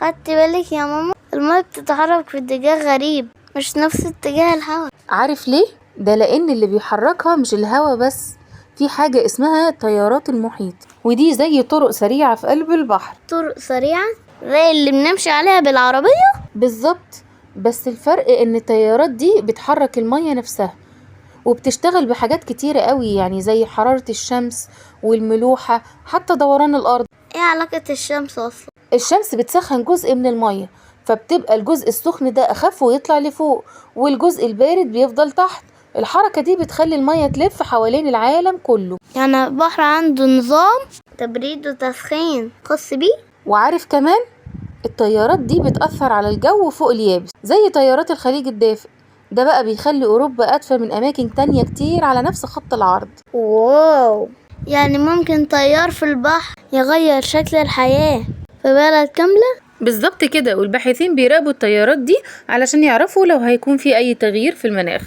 خدت بالك يا ماما؟ المية بتتحرك في اتجاه غريب، مش نفس اتجاه الهواء. عارف ليه؟ ده لأن اللي بيحركها مش الهوا بس، في حاجة اسمها تيارات المحيط، ودي زي طرق سريعة في قلب البحر. طرق سريعة زي اللي بنمشي عليها بالعربية؟ بالظبط، بس الفرق ان التيارات دي بتحرك المية نفسها، وبتشتغل بحاجات كتيرة قوي، يعني زي حرارة الشمس والملوحة حتى دوران الأرض. ايه علاقة الشمس اصلا؟ الشمس بتسخن جزء من المية، فبتبقى الجزء السخن ده أخف ويطلع لفوق، والجزء البارد بيفضل تحت. الحركة دي بتخلي المية تلف حوالين العالم كله. يعني البحر عنده نظام تبريد وتسخين خاص بيه؟ وعارف كمان التيارات دي بتأثر على الجو فوق اليابس، زي تيارات الخليج الدافئ، ده بقى بيخلي أوروبا أدفى من أماكن تانية كتير على نفس خط العرض. واو، يعني ممكن طيار في البحر يغير شكل الحياة في بلد كاملة؟ بالظبط كده، والباحثين بيراقبوا التيارات دي علشان يعرفوا لو هيكون في أي تغيير في المناخ.